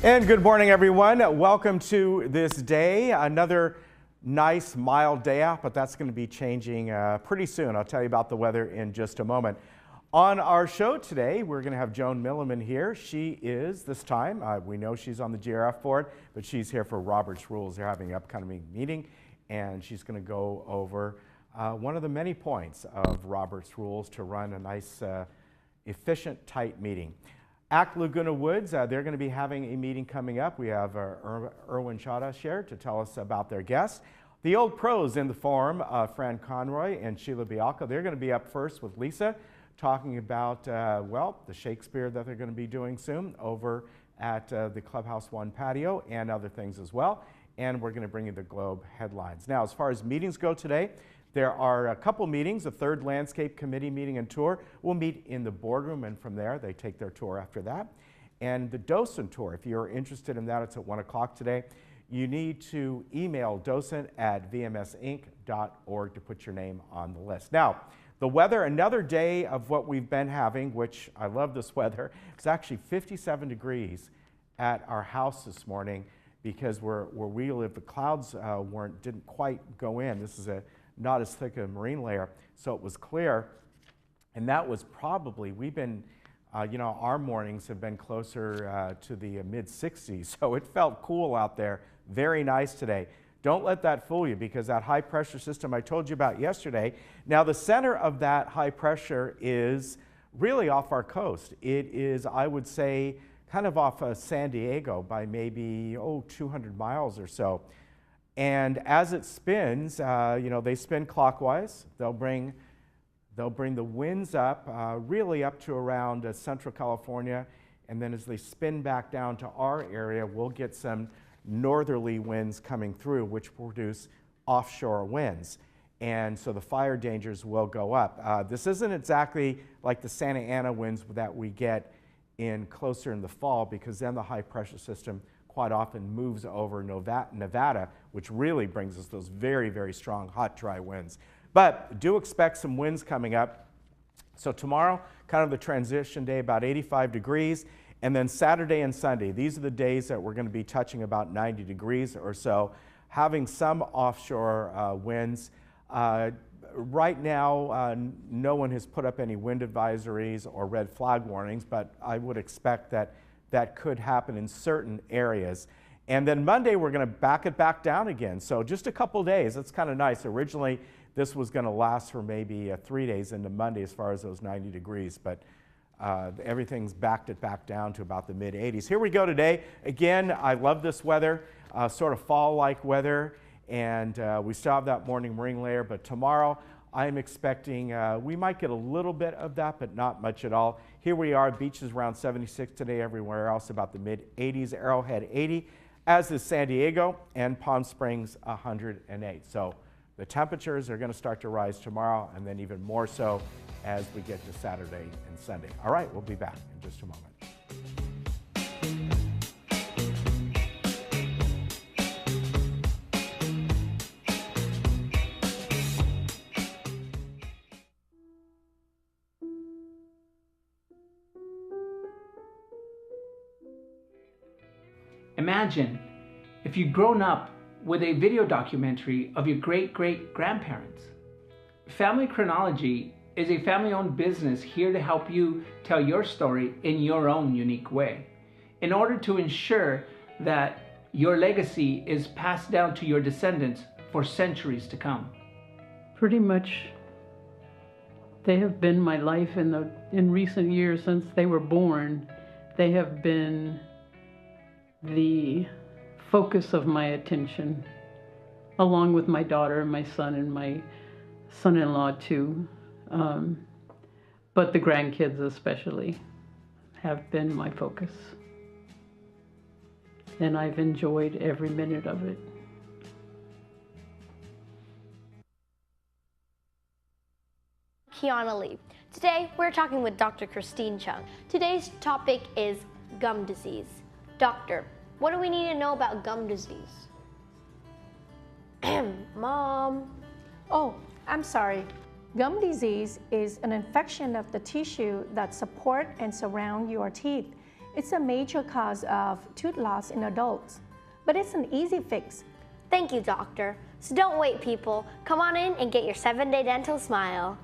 And good morning, everyone. Welcome to this day. Another nice, mild day out, but that's going to be changing pretty soon. I'll tell you about the weather in just a moment. On our show today, we're going to have Joan Milliman here. She is, this time, we know she's on the GRF board, but she's here for Robert's Rules. They're having an upcoming meeting, and she's going to go over one of the many points of Robert's Rules to run a nice, efficient, tight meeting. At Laguna Woods, they're going to be having a meeting coming up. We have Erwin Chada here to tell us about their guests. The old pros in the forum, Fran Conroy and Sheila Bialco, they're going to be up first with Lisa, talking about, well, the Shakespeare that they're going to be doing soon over at the Clubhouse One patio and other things as well. And we're going to bring you the Globe headlines. Now, as far as meetings go today, there are a couple meetings. The third Landscape Committee meeting and tour will meet in the boardroom, and from there they take their tour after that. And the docent tour, if you're interested in that, it's at 1 o'clock today. You need to email docent@vmsinc.org to put your name on the list. Now, the weather, another day of what we've been having, which I love this weather. It's actually 57 degrees at our house this morning because where we live, the clouds didn't quite go in. This is not as thick a marine layer, so it was clear. And that was probably, we've been, our mornings have been closer to the mid-60s, so it felt cool out there. Very nice today. Don't let that fool you, because that high pressure system I told you about yesterday, now the center of that high pressure is really off our coast. It is, I would say, kind of off of San Diego by maybe, 200 miles or so. And as it spins, they spin clockwise. They'll bring the winds up, really up to around Central California. And then as they spin back down to our area, we'll get some northerly winds coming through, which produce offshore winds. And so the fire dangers will go up. This isn't exactly like the Santa Ana winds that we get closer in the fall, because then the high pressure system quite often moves over Nevada, which really brings us those very, very strong, hot, dry winds. But do expect some winds coming up. So tomorrow, kind of the transition day, about 85 degrees. And then Saturday and Sunday, these are the days that we're going to be touching about 90 degrees or so, having some offshore winds. Right now, no one has put up any wind advisories or red flag warnings, but I would expect that could happen in certain areas. And then Monday, we're going to back it back down again. So just a couple days. That's kind of nice. Originally, this was going to last for maybe 3 days into Monday as far as those 90 degrees, but everything's backed it back down to about the mid-80s. Here we go today. Again, I love this weather, sort of fall-like weather, and we still have that morning marine layer, but tomorrow, I'm expecting we might get a little bit of that, but not much at all. Here we are, beaches around 76 today, everywhere else about the mid-80s, Arrowhead 80, as is San Diego, and Palm Springs 108. So the temperatures are going to start to rise tomorrow, and then even more so as we get to Saturday and Sunday. All right, we'll be back in just a moment. Imagine if you'd grown up with a video documentary of your great-great-grandparents. Family Chronology is a family-owned business here to help you tell your story in your own unique way, in order to ensure that your legacy is passed down to your descendants for centuries to come. Pretty much, they have been my life in recent years since they were born. They have been the focus of my attention, along with my daughter and my son and my son-in-law too. But the grandkids especially have been my focus. And I've enjoyed every minute of it. Kiana Lee. Today we're talking with Dr. Christine Chung. Today's topic is gum disease. Doctor, what do we need to know about gum disease? Mom. Oh, I'm sorry. Gum disease is an infection of the tissue that support and surround your teeth. It's a major cause of tooth loss in adults, but it's an easy fix. Thank you, doctor. So don't wait, people. Come on in and get your 7-day dental smile.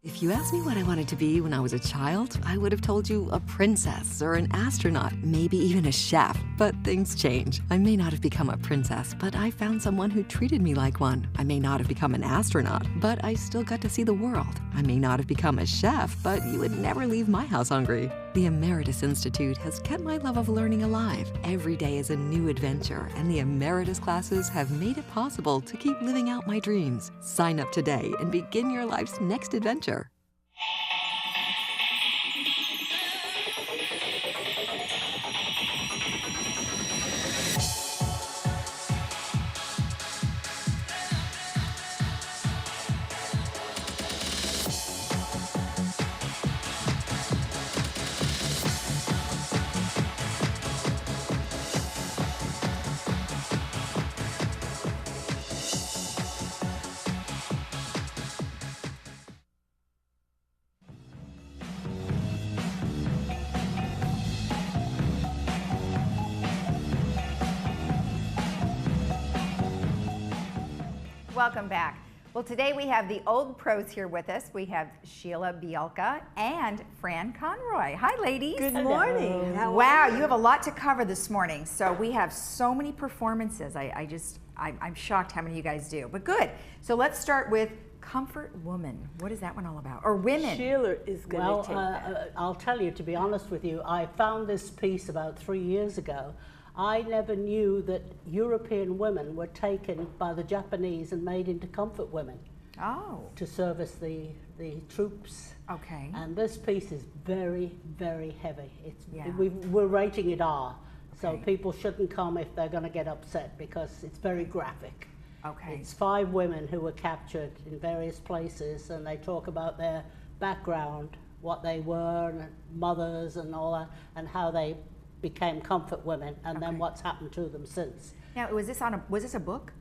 If you asked me what I wanted to be when I was a child, I would have told you a princess or an astronaut, maybe even a chef. But things change. I may not have become a princess, but I found someone who treated me like one. I may not have become an astronaut, but I still got to see the world. I may not have become a chef, but you would never leave my house hungry. The Emeritus Institute has kept my love of learning alive. Every day is a new adventure, and the Emeritus classes have made it possible to keep living out my dreams. Sign up today and begin your life's next adventure. Welcome back. Well, today we have the old pros here with us. We have Sheila Bielka and Fran Conroy. Hi, ladies. Good morning. Wow, you have a lot to cover this morning. So we have so many performances. I'm shocked how many you guys do, but good. So let's start with Comfort Woman. What is that one all about? Or women? Sheila is going to take that. I'll tell you, to be honest with you, I found this piece about 3 years ago. I never knew that European women were taken by the Japanese and made into comfort women. Oh. To service the troops. Okay. And this piece is very, very heavy. Yeah. We're rating it R. So Okay. people shouldn't come if they're going to get upset, because it's very graphic. Okay. It's 5 women who were captured in various places, and they talk about their background, what they were, and mothers and all that, and how they became comfort women, and then what's happened to them since. Now, was this a book?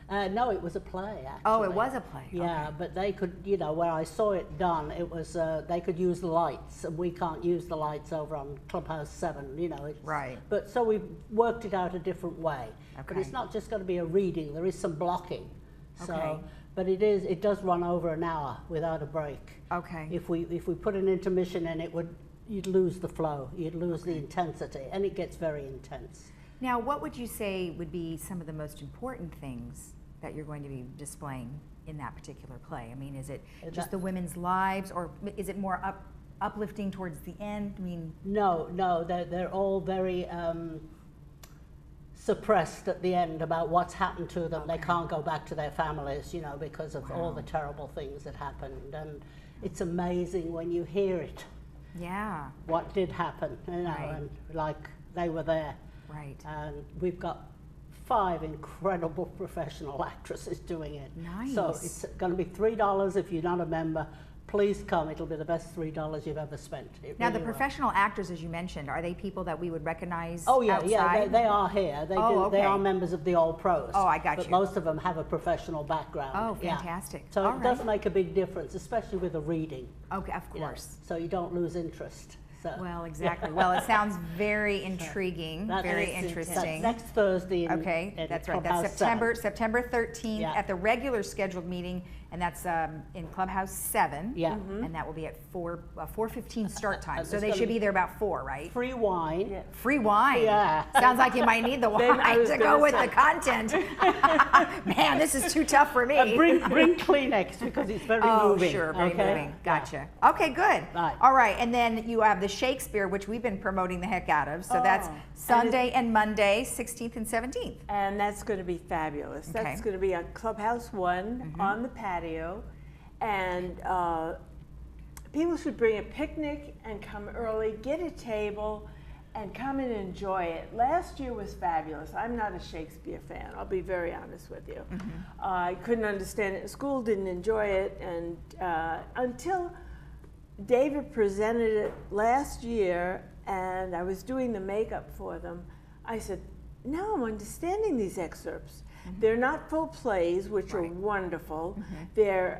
No, it was a play, actually. Oh, it was a play. Yeah, Okay. but they could, where I saw it done, it was, they could use the lights, and we can't use the lights over on Clubhouse 7, Right. But so we've worked it out a different way. But Okay. it's not just going to be a reading, there is some blocking. So, Okay. but it does run over an hour without a break. Okay. If we put an intermission in, you'd lose the flow, you'd lose the intensity, and it gets very intense. Now, what would you say would be some of the most important things that you're going to be displaying in that particular play? I mean, is it just the women's lives, or is it more uplifting towards the end? I mean, No, they're all very suppressed at the end about what's happened to them. They can't go back to their families, because of all the terrible things that happened. And it's amazing when you hear it. yeah, What did happen, Right. and like they were there. right. And we've got 5 incredible professional actresses doing it. Nice. So it's going to be $3 if you're not a member. Please come, it'll be the best $3 you've ever spent. It Now, the really will. professional actors, as you mentioned, are they people that we would recognize Oh yeah, outside? yeah, they are here. They okay. are members of the Old Pros. Oh, I got but you. most of them have a professional background. Oh, Yeah. fantastic. So All it does right. make a big difference, especially with a reading. Okay, of you know, course. so you don't lose interest. So Well, exactly. Well, it sounds very intriguing, That's- very that's interesting. next Thursday. Okay, that's right. That's Clubhouse September 7. 13th Yeah. at the regular scheduled meeting, and that's in Clubhouse 7. Yeah. And that will be at 4:15 start time. So It's they gonna should be be there about 4, right? Free wine. Yeah. Free wine. Yeah. Sounds like you might need the Then I wine was to go gonna with say- the content. Man, this is too tough for me. Bring Kleenex because it's very Oh, moving. sure, very okay? moving. Gotcha. Okay, good. Right. All right, and then you have the Shakespeare, which we've been promoting the heck out of. So that's Sunday and Monday, 16th and 17th. And that's going to be fabulous. Okay. That's going to be on Clubhouse 1 on the patio. And people should bring a picnic and come early, get a table, and come and enjoy it. Last year was fabulous. I'm not a Shakespeare fan, I'll be very honest with you. I couldn't understand it in school, didn't enjoy it, and until David presented it last year and I was doing the makeup for them, I said, now I'm understanding these excerpts. They're not full plays, which are wonderful. They're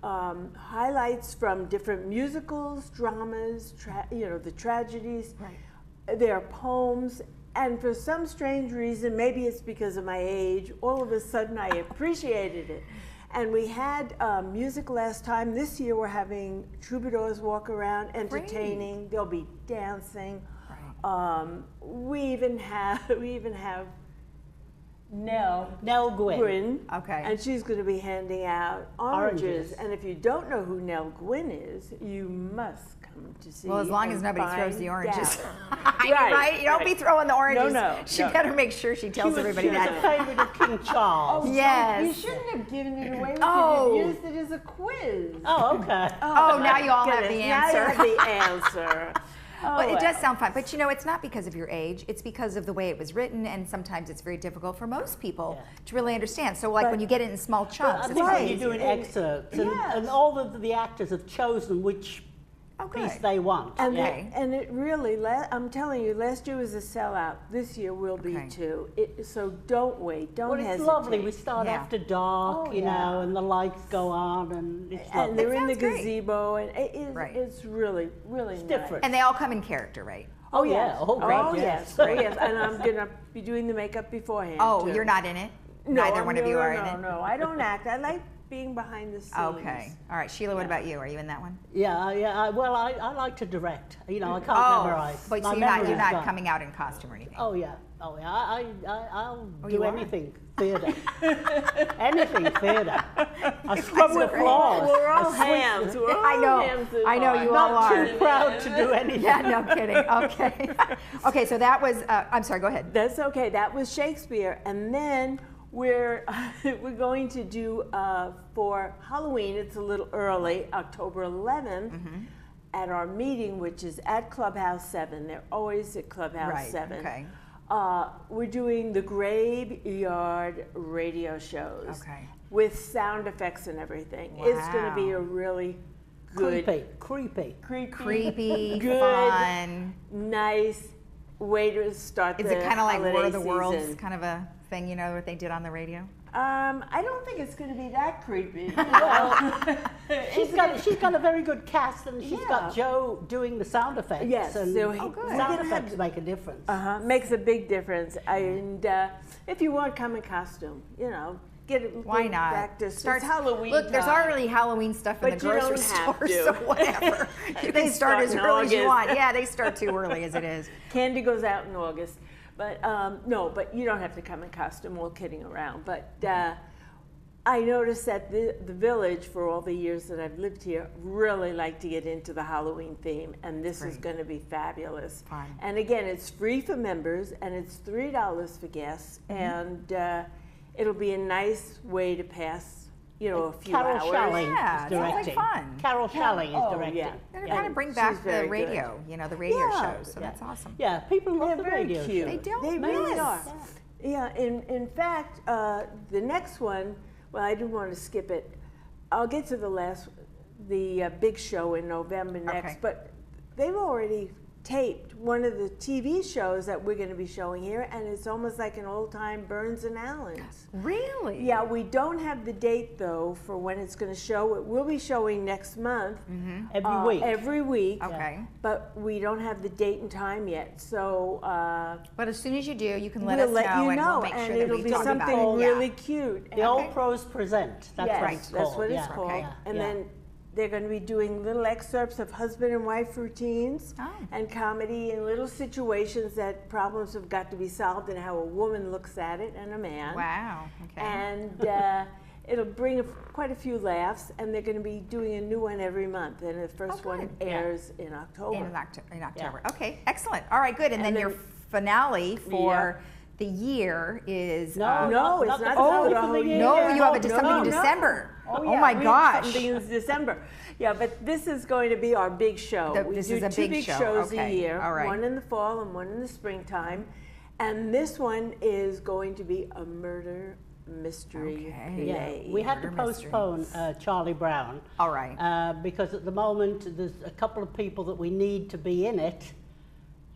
highlights from different musicals, dramas, the tragedies. They're poems, and for some strange reason, maybe it's because of my age, all of a sudden I appreciated it. And we had music last time. This year we're having troubadours walk around entertaining. There'll be dancing. Right. We even have Nell Gwynn. Okay. And she's going to be handing out oranges. And if you don't know who Nell Gwynn is, you must come to see. Well, as long as nobody throws the oranges. Right? You don't be throwing the oranges. No. She better make sure she tells everybody that. She was a favorite of King Charles. Oh, yes. You shouldn't have given it away. We Oh. could have used it as a quiz. Oh, okay. Oh, now you all have the answer. Now you have the answer. Well, it does sound fun, but you know, it's not because of your age. It's because of the way it was written, and sometimes it's very difficult for most people to really understand. So, like when you get it in small chunks, I it's think way when you're doing easier. excerpts, and all of the actors have chosen which piece they want. And, and it really, I'm telling you, last year was a sellout. This year will be too. So don't wait. Don't hesitate. It's lovely. We start after dark, you know, and the lights go on, and it's lovely. And they're in the great. gazebo, and it's really, really nice. different. And they all come in character, right? Oh, yeah. Oh, great. Oh, yes. Oh, yes. And I'm going to be doing the makeup beforehand, Oh, too. you're not in it? No, Neither one of you are in it? No, I don't act. I like being behind the scenes. Okay. All right. Sheila, what about you? Are you in that one? Yeah. Well, I like to direct. You know, I can't memorize. But My so memory you're is not gone. coming out in costume or anything? Oh, yeah. I'll you do are? anything. Theatre. Anything theatre. I scrub with floors. We're all hams. We're all I know. hams in I know mine. you all Not are. too proud to do anything. Yeah, no kidding. Okay. Okay, so that was, I'm sorry, go ahead. That's okay. That was Shakespeare. And then we're going to do, for Halloween, it's a little early, October 11th, at our meeting, which is at Clubhouse 7. They're always at Clubhouse 7. Okay. We're doing the graveyard radio shows with sound effects and everything. Wow. It's going to be a really good, Creepy, good, fun. nice way to start Is the it kind of like War of the holiday Worlds season. kind of a thing, you know, what they did on the radio? I don't think it's going to be that creepy. She's got a very good cast, and she's got Joe doing the sound effects. Yes, and so sound effects make a difference. Makes a big difference. And if you want, come in costume. You know, Why not? Practice. Start Halloween. Look, there's time. already Halloween stuff in But the you grocery don't have store, to. so whatever. You They can start as in early as you August. want. Yeah, they start too early as it is. Candy goes out in August. But no, but you don't have to come in costume. We're kidding around. But I noticed that the village, for all the years that I've lived here, really like to get into the Halloween theme, and this is going to be fabulous. Fun. And again, it's free for members, and it's $3 for guests, and it'll be a nice way to pass, you know, a few Carol hours. Shelling Yeah, is it sounds like directing. fun. Carol Shelling is directing. yeah. They're Yeah. kind of bring She's back the very radio, you know, the radio Yeah. shows, so that's awesome. Yeah, people love They're the very radio cute. show. They do. They Nice. really are. Yeah. In fact, the next one. Well, I didn't want to skip it. I'll get to the big show in November next. Okay. But they've already taped one of the TV shows that we're going to be showing here, and it's almost like an old-time Burns and Allen's. Really? Yeah, we don't have the date, though, for when it's going to show. It will be showing next month. Every week. Every week. Okay. But we don't have the date and time yet. So But as soon as you do, you can let we'll us let know, you and know, we'll make and sure that it'll we be talk about something it. really Yeah. cute. The Old Pros Present. That's Yes, what it's called. that's what it's yeah. called. Yeah. And yeah. then they're going to be doing little excerpts of husband and wife routines and comedy and little situations that problems have got to be solved and how a woman looks at it and a man. Wow. Okay. And it'll bring quite a few laughs, and they're going to be doing a new one every month. And the first one good. airs in October. In October. Okay, excellent. All right, good. And then your finale for the year is No, it's not Oh, the whole year. no, you have No, something in no. December. Oh, Oh yeah, my we have gosh. something in December. Yeah, but this is going to be our big show. This We is do a two big big show. shows Okay, a year, all right. one in the fall and one in the springtime. And this one is going to be a murder mystery play. Yeah, we had to Murder mystery. postpone Charlie Brown. All right. Because at the moment there's a couple of people that we need to be in it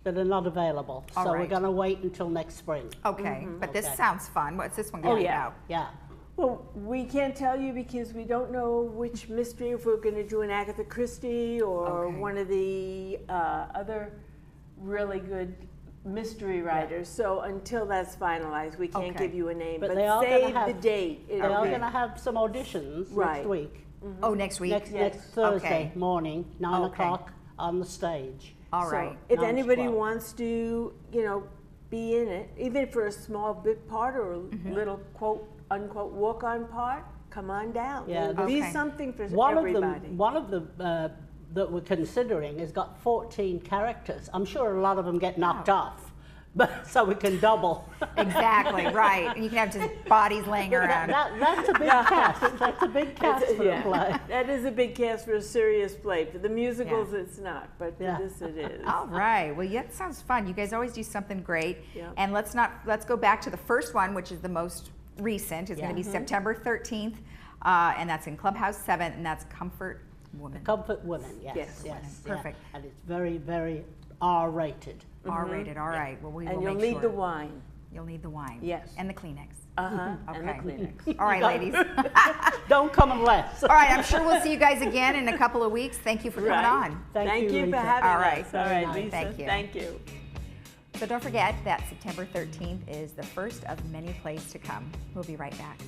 that are not available. All so we're right. going to wait until next spring. Okay, but this Okay. sounds fun. What's this one going to be yeah. about? Yeah. Well, we can't tell you because we don't know which mystery, if we're going to do an Agatha Christie or Okay. one of the other really good mystery writers. So until that's finalized, we can't give you a name. But they are save gonna the date. They are going to have some auditions next week. Oh, next week? Next Thursday morning, 9 o'clock on the stage. All right. So if anybody wants to, you know, be in it, even for a small bit part or a little quote unquote walk-on part, come on down. Yeah, There'll be something for everybody. One of them that we're considering has got 14 characters. I'm sure a lot of them get knocked off, but so we can double. Exactly, right. And you can have just bodies laying around. That's a big cast. That's a big cast for a play. That is a big cast for a serious play. For the musicals, it's not, but for this it is. All right. Well, yeah, that sounds fun. You guys always do something great. Yeah. And let's go back to the first one, which is the most recent. It's going to be September 13th, and that's in Clubhouse 7, and that's Comfort Woman. Comfort Women, yes. Perfect. Yeah. And it's very, very R-rated. R-rated, all right. Well, we will and you'll make need the wine. You'll need the wine. Yes. And the Kleenex. Okay. And the Kleenex. All right, ladies. Don't come unless. All right, I'm sure we'll see you guys again in a couple of weeks. Thank you for coming on. Thank you for Lisa. having us. All right, Lisa. Thank you. Thank you. So don't forget that September 13th is the first of many plays to come. We'll be right back.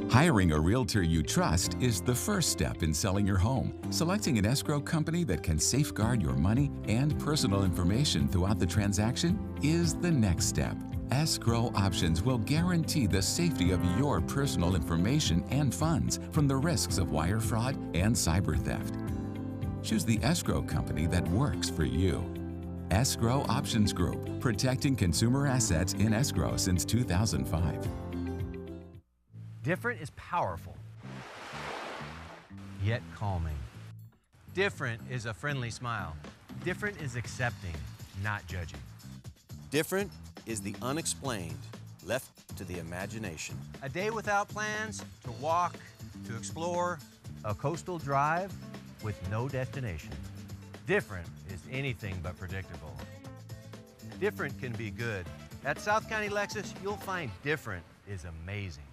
Hiring a realtor you trust is the first step in selling your home. Selecting an escrow company that can safeguard your money and personal information throughout the transaction is the next step. Escrow Options will guarantee the safety of your personal information and funds from the risks of wire fraud and cyber theft. Choose the escrow company that works for you. Escrow Options Group, protecting consumer assets in escrow since 2005. Different is powerful, yet calming. Different is a friendly smile. Different is accepting, not judging. Different is the unexplained, left to the imagination. A day without plans, to walk, to explore, a coastal drive with no destination. Different is anything but predictable. Different can be good. At South County Lexus, you'll find different is amazing.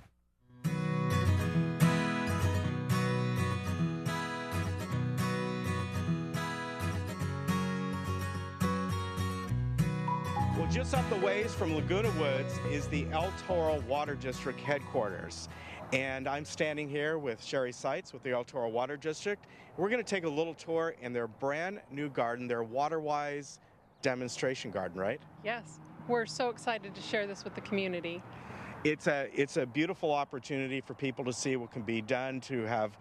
Well, just up the ways from Laguna Woods is the El Toro Water District headquarters. And I'm standing here with Sherry Seitz with the El Toro Water District. We're going to take a little tour in their brand new garden, their WaterWise demonstration garden, right? Yes, we're so excited to share this with the community. It's a beautiful opportunity for people to see what can be done to have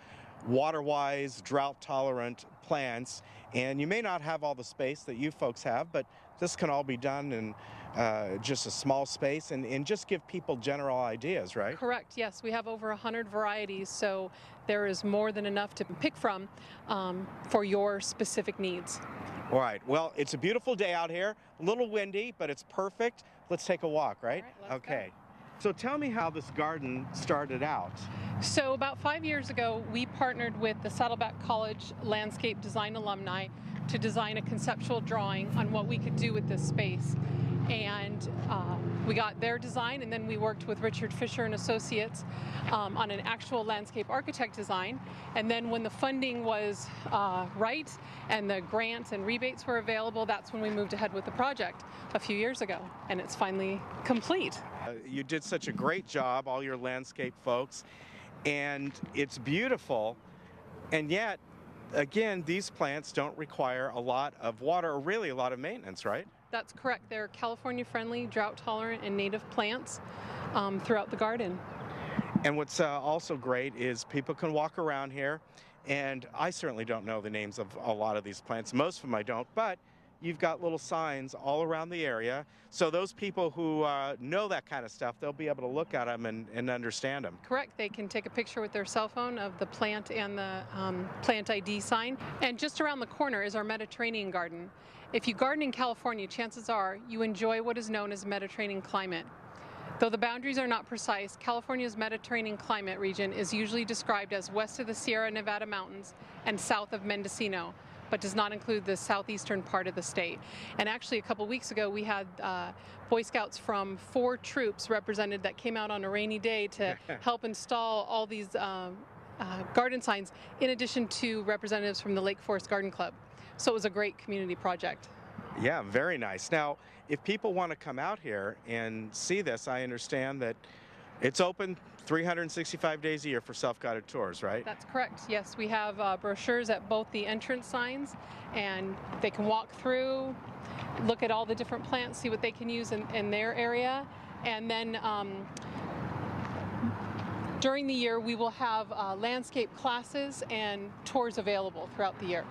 water-wise, drought-tolerant plants. And you may not have all the space that you folks have, but this can all be done in just a small space and just give people general ideas, right? Correct, yes. We have over 100 varieties, so there is more than enough to pick from for your specific needs. All right, well, it's a beautiful day out here, a little windy, but it's perfect. Let's take a walk, right? All right, let's go. So tell me how this garden started out. So about 5 years ago, we partnered with the Saddleback College landscape design alumni to design a conceptual drawing on what we could do with this space. And we got their design, and then we worked with Richard Fisher and Associates on an actual landscape architect design. And then when the funding was right and the grants and rebates were available, that's when we moved ahead with the project a few years ago, and it's finally complete. You did such a great job, all your landscape folks, and it's beautiful, and yet, again, these plants don't require a lot of water or really a lot of maintenance, right? That's correct. They're California-friendly, drought-tolerant, and native plants throughout the garden. And what's also great is people can walk around here, and I certainly don't know the names of a lot of these plants. Most of them I don't, but you've got little signs all around the area. So those people who know that kind of stuff, they'll be able to look at them and understand them. Correct. They can take a picture with their cell phone of the plant and the plant ID sign. And just around the corner is our Mediterranean garden. If you garden in California, chances are you enjoy what is known as Mediterranean climate. Though the boundaries are not precise, California's Mediterranean climate region is usually described as west of the Sierra Nevada mountains and south of Mendocino, but does not include the southeastern part of the state. And actually a couple weeks ago we had Boy Scouts from 4 troops represented that came out on a rainy day to help install all these garden signs, in addition to representatives from the Lake Forest Garden Club. So it was a great community project. Yeah, very nice. Now, if people want to come out here and see this, I understand that it's open 365 days a year for self-guided tours, right? That's correct. Yes, we have brochures at both the entrance signs, and they can walk through, look at all the different plants, see what they can use in their area, and then during the year we will have landscape classes and tours available throughout the year.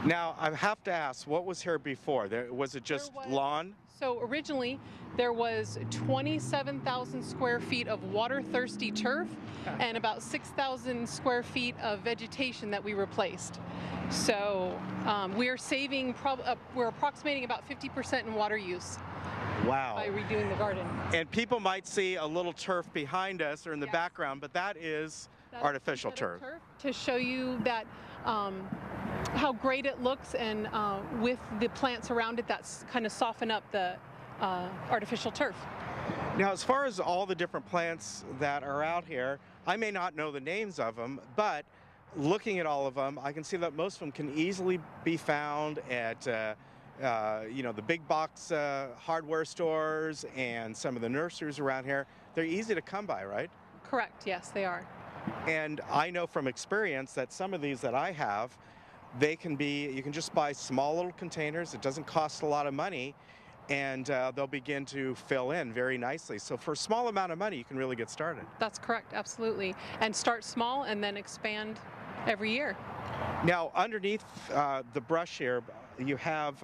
Now, I have to ask, what was here before? Was it just lawn? So originally there was 27,000 square feet of water-thirsty turf and about 6,000 square feet of vegetation that we replaced. So we are saving, we're approximating about 50% in water use. Wow. By redoing the garden. And people might see a little turf behind us or in the background, but that is artificial turf. To show you that how great it looks, and with the plants around it, that's kind of soften up the artificial turf. Now, as far as all the different plants that are out here, I may not know the names of them, but looking at all of them, I can see that most of them can easily be found at you know, the big box hardware stores and some of the nurseries around here. They're easy to come by, right? Correct, yes, they are. And I know from experience that some of these that I have, they can be, you can just buy small little containers. It doesn't cost a lot of money, and they'll begin to fill in very nicely. So for a small amount of money, you can really get started. That's correct, absolutely. And start small and then expand every year. Now, underneath the brush here, you have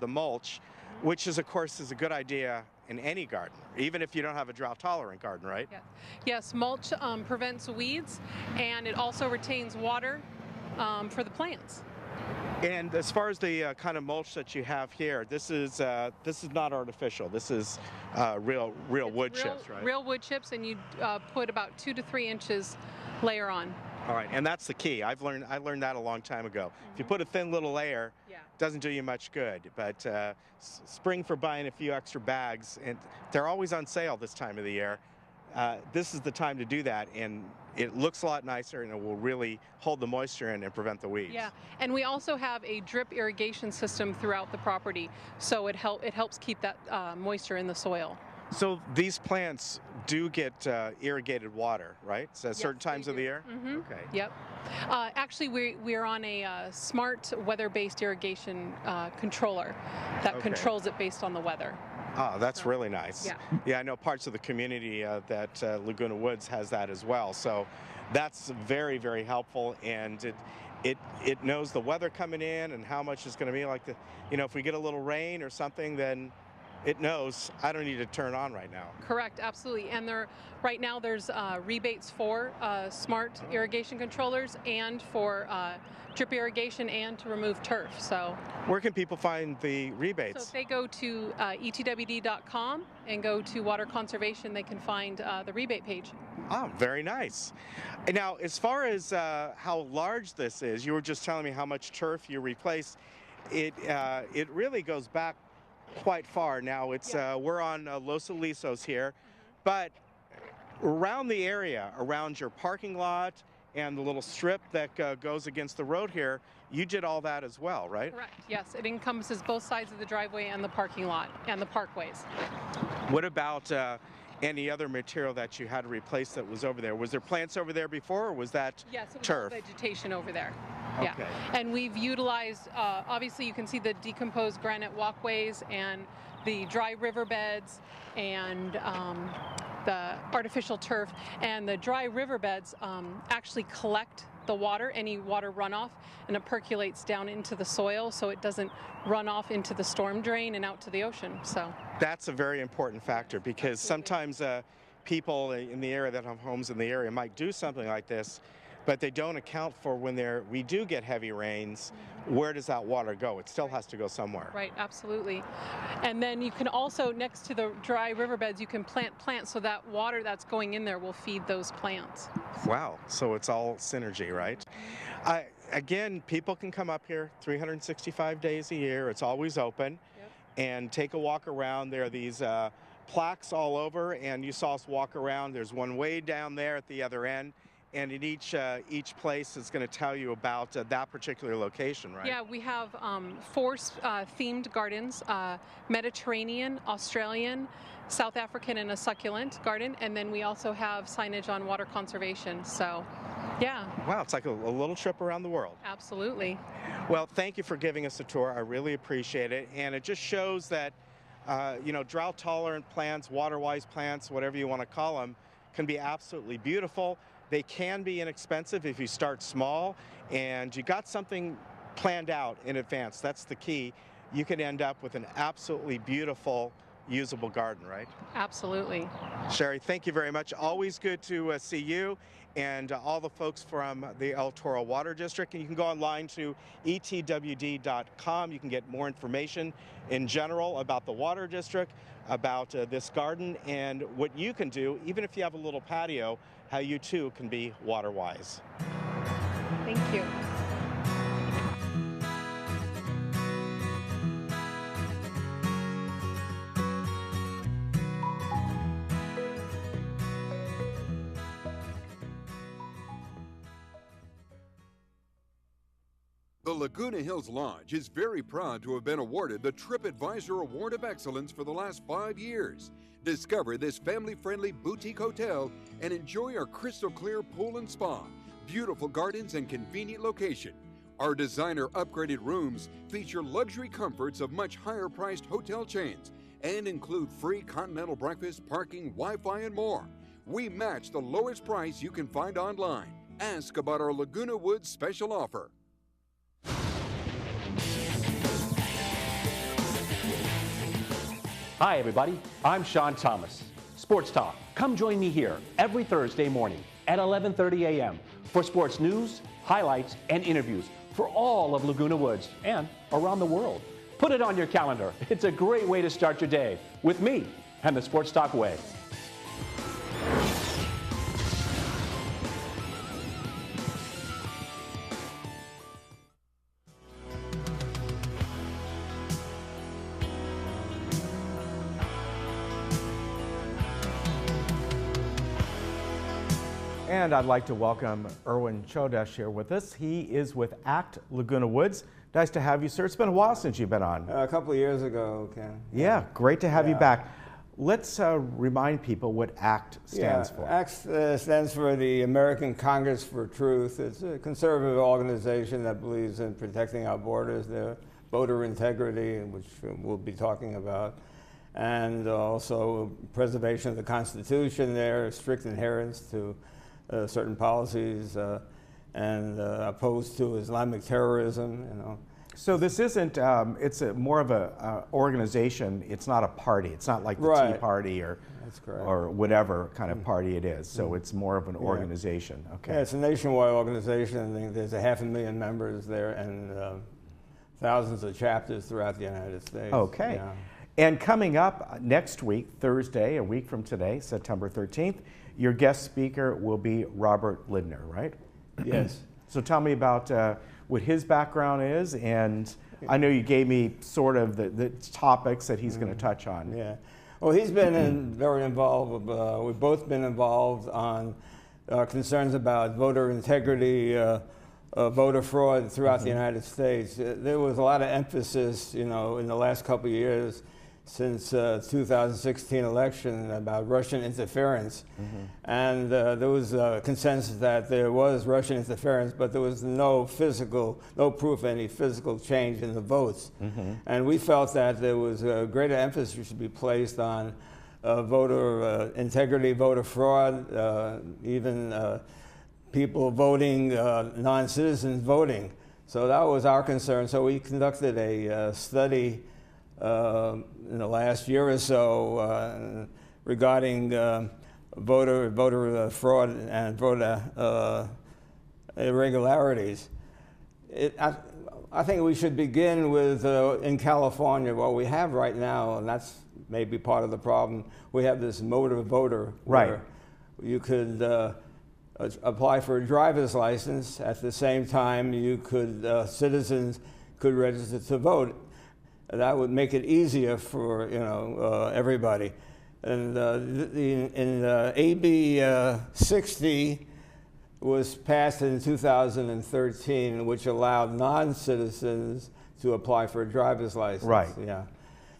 the mulch, which is, of course, is a good idea in any garden, even if you don't have a drought-tolerant garden, right? Yeah. Yes, mulch prevents weeds, and it also retains water for the plants. And as far as the kind of mulch that you have here, this is not artificial. This is real wood chips, right? Real wood chips, and you put about 2 to 3 inches layer on. All right, and that's the key. I learned that a long time ago. If you put a thin little layer, it doesn't do you much good. But spring for buying a few extra bags, and they're always on sale this time of the year. This is the time to do that, and it looks a lot nicer, and it will really hold the moisture in and prevent the weeds. Yeah, and we also have a drip irrigation system throughout the property, so it helps keep that moisture in the soil. So these plants do get irrigated water, right? So at certain times of the year? Mm-hmm. Okay. Yep. Actually, we're on a smart weather-based irrigation controller that controls it based on the weather. Oh, that's really nice. Yeah. Yeah, I know parts of the community that Laguna Woods has that as well. So that's very, very helpful, and it knows the weather coming in and how much it's going to be. Like if we get a little rain or something, then it knows I don't need to turn on right now. Correct, absolutely. And right now there's rebates for smart irrigation controllers and for drip irrigation and to remove turf. So where can people find the rebates? So if they go to etwd.com and go to water conservation, they can find the rebate page. Oh, very nice. Now, as far as how large this is, you were just telling me how much turf you replaced. It really goes back quite far. Now it's we're on Los Alisos here, but around the area, around your parking lot and the little strip that goes against the road here, you did all that as well, right? Correct. Yes, it encompasses both sides of the driveway and the parking lot and the parkways. What about any other material that you had to replace that was over there? Was there plants over there before, or was that yes, it was turf? All vegetation over there. Okay. Yeah, and we've utilized, obviously you can see the decomposed granite walkways and the dry riverbeds and the artificial turf. And the dry riverbeds actually collect the water, any water runoff, and it percolates down into the soil so it doesn't run off into the storm drain and out to the ocean. So that's a very important factor, because sometimes people in the area that have homes in the area might do something like this. but they don't account for when we do get heavy rains, where does that water go? It still has to go somewhere. Right, absolutely. And then you can also, next to the dry riverbeds, you can plant plants so that water that's going in there will feed those plants. Wow, so it's all synergy, right? Again, people can come up here 365 days a year. It's always open. Yep. And take a walk around. There are these plaques all over, and you saw us walk around. There's one way down there at the other end. And in each place is going to tell you about that particular location, right? Yeah, we have 4 themed gardens, Mediterranean, Australian, South African, and a succulent garden. And then we also have signage on water conservation. So, yeah. Wow, it's like a little trip around the world. Absolutely. Well, thank you for giving us a tour. I really appreciate it. And it just shows that, drought-tolerant plants, water-wise plants, whatever you want to call them, can be absolutely beautiful. They can be inexpensive if you start small and you got something planned out in advance. That's the key. You can end up with an absolutely beautiful, usable garden, right? Absolutely. Sherry, thank you very much. Always good to see you and all the folks from the El Toro Water District. And you can go online to etwd.com. You can get more information in general about the Water District, about this garden, and what you can do, even if you have a little patio, how you too can be water-wise. Thank you. The Laguna Hills Lodge is very proud to have been awarded the TripAdvisor Award of Excellence for the last 5 years. Discover this family-friendly boutique hotel and enjoy our crystal clear pool and spa, beautiful gardens, and convenient location. Our designer upgraded rooms feature luxury comforts of much higher priced hotel chains and include free continental breakfast, parking, Wi-Fi, and more. We match the lowest price you can find online. Ask about our Laguna Woods special offer. Hi everybody, I'm Sean Thomas. Sports Talk. Come join me here every Thursday morning at 11:30 a.m. for sports news, highlights, and interviews for all of Laguna Woods and around the world. Put it on your calendar. It's a great way to start your day with me and the Sports Talk way. And I'd like to welcome Erwin Chodesh here with us. He is with ACT Laguna Woods. Nice to have you, sir. It's been a while since you've been on. A couple of years ago, Ken. Yeah, great to have you back. Let's remind people what ACT stands for. ACT stands for the American Congress for Truth. It's a conservative organization that believes in protecting our borders, their voter integrity, which we'll be talking about, and also preservation of the Constitution there, strict adherence to certain policies, and opposed to Islamic terrorism, you know. So this isn't, it's more of a organization. It's not a party. It's not like the Tea Party or whatever kind of party it is. So it's more of an organization. Okay. Yeah, it's a nationwide organization. I think there's 500,000 members there and thousands of chapters throughout the United States. Okay. Yeah. And coming up next week, Thursday, a week from today, September 13th, your guest speaker will be Robert Lidner, right? Yes. So tell me about what his background is, and I know you gave me sort of the topics that he's going to touch on. Yeah. Well, he's been very involved. We've both been involved on concerns about voter integrity, voter fraud throughout the United States. There was a lot of emphasis, you know, in the last couple of years since 2016 election about Russian interference. And there was a consensus that there was Russian interference, but there was no proof of any physical change in the votes. And we felt that there was a greater emphasis should be placed on voter integrity, voter fraud, even people voting, non-citizens voting. So that was our concern. So we conducted a study in the last year or so regarding voter fraud and voter irregularities. I think we should begin with, in California, what we have right now, and that's maybe part of the problem. We have this motor voter, where you could apply for a driver's license. At the same time, you could citizens could register to vote. That would make it easier for everybody. And in AB 60 was passed in 2013, which allowed non-citizens to apply for a driver's license. Right. Yeah.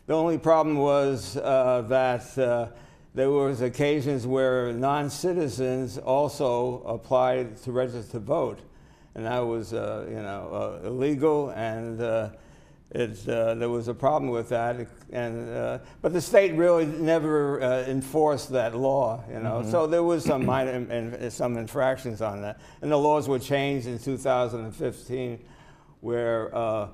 The only problem was that there was occasions where non-citizens also applied to register to vote, and that was illegal, and there was a problem with that. And but the state really never enforced that law, So there was some minor some infractions on that, and the laws were changed in 2015, where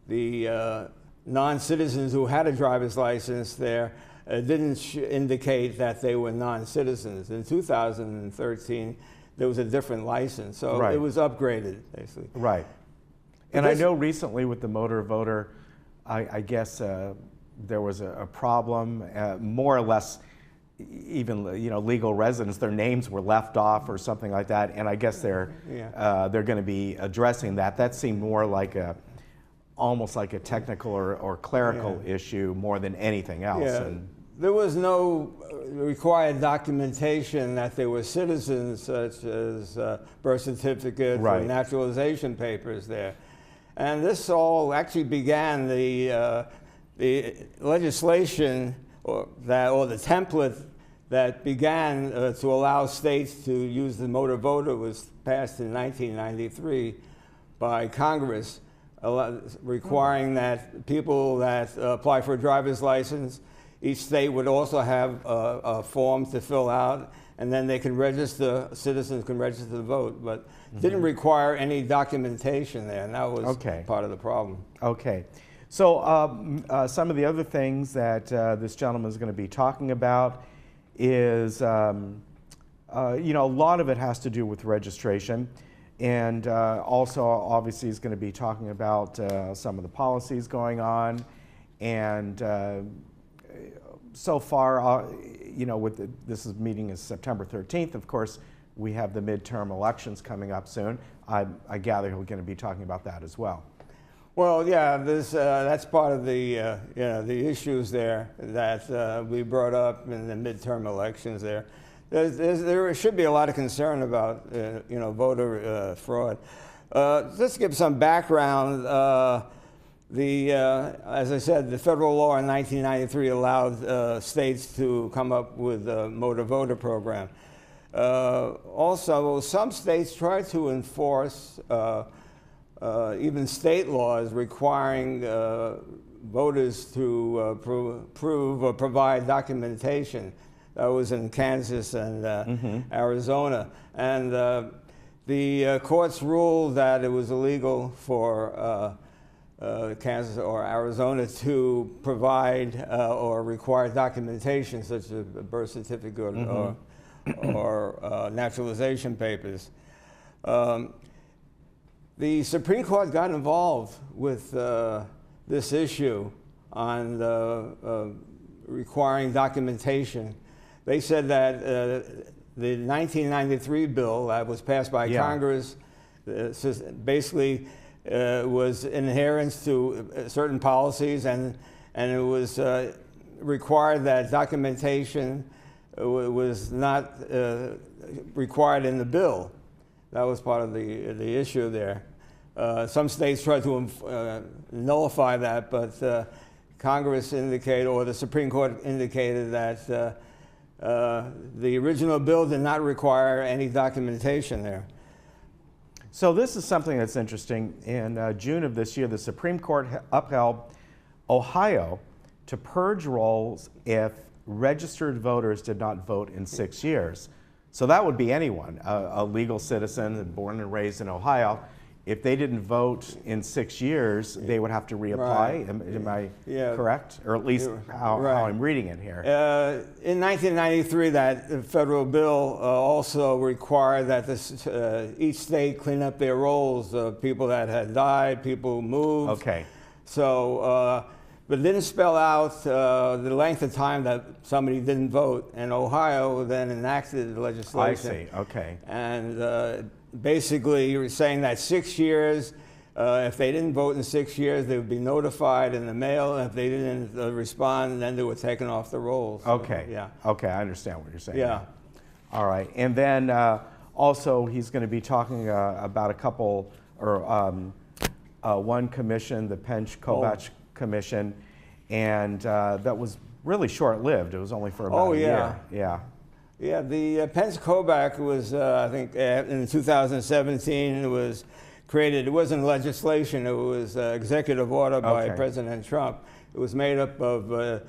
the non-citizens who had a driver's license there didn't indicate that they were non-citizens. In 2013, there was a different license, so it was upgraded, basically. Right. And I know recently with the motor voter, I guess there was a problem, more or less, even legal residents, their names were left off or something like that, and I guess they're going to be addressing that. That seemed more like almost like a technical or clerical issue more than anything else. Yeah. And there was no required documentation that they were citizens, such as birth certificates or naturalization papers there. And this all actually began the legislation or the template that began to allow states to use the motor voter was passed in 1993 by Congress, requiring that people that apply for a driver's license, each state would also have a form to fill out, and then they can register, citizens can register to vote, but didn't require any documentation there, and that was part of the problem. Okay. So some of the other things that this gentleman is going to be talking about is, a lot of it has to do with registration, and also obviously he's going to be talking about some of the policies going on, and so far, this meeting is September 13th. Of course, we have the midterm elections coming up soon. I gather he's going to be talking about that as well. Well, yeah, that's part of the issues there that we brought up in the midterm elections there. There should be a lot of concern about voter fraud. Just to give some background. As I said, the federal law in 1993 allowed states to come up with a motor voter program. Also, some states tried to enforce even state laws requiring voters to prove or provide documentation. That was in Kansas and Arizona. And the courts ruled that it was illegal for Kansas or Arizona to provide or require documentation such as a birth certificate or naturalization papers. The Supreme Court got involved with this issue on requiring documentation. They said that the 1993 bill that was passed by Congress basically was inherent to certain policies, and it was required that documentation was not required in the bill. That was part of the issue there. Some states tried to nullify that, but Congress indicated, or the Supreme Court indicated, that the original bill did not require any documentation there. So this is something that's interesting. In June of this year, the Supreme Court upheld Ohio to purge rolls if registered voters did not vote in 6 years. So that would be anyone, a legal citizen born and raised in Ohio. if they didn't vote in 6 years, they would have to reapply. Right. Am I Yeah. correct? Or at least how I'm reading it here. In 1993, that federal bill also required that each state clean up their rolls of people that had died, people who moved. Okay. So, but it didn't spell out the length of time that somebody didn't vote. And Ohio then enacted the legislation. I see, okay. And basically, you're saying that 6 years, if they didn't vote in 6 years, they would be notified in the mail. And if they didn't respond, then they were taken off the rolls. Okay. So, yeah. Okay, I understand what you're saying. Yeah. All right. And then also, he's going to be talking about a couple, or one commission, the Pench-Kobach Commission, and that was really short-lived. It was only for about a year. Yeah. Yeah, the Pench-Kobach was, I think, in 2017, it was created. It wasn't legislation. It was executive order by President Trump. It was made up of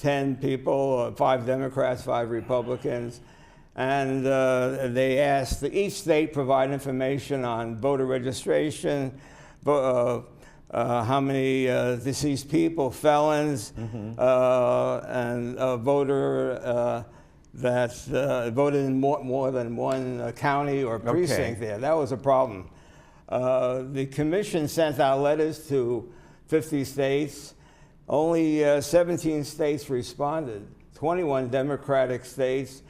10 people, 5 Democrats, 5 Republicans. And they asked each state provide information on voter registration, how many deceased people, felons, and a voter that voted in more than one county or precinct there. That was a problem. The commission sent out letters to 50 states. Only 17 states responded. 21 Democratic states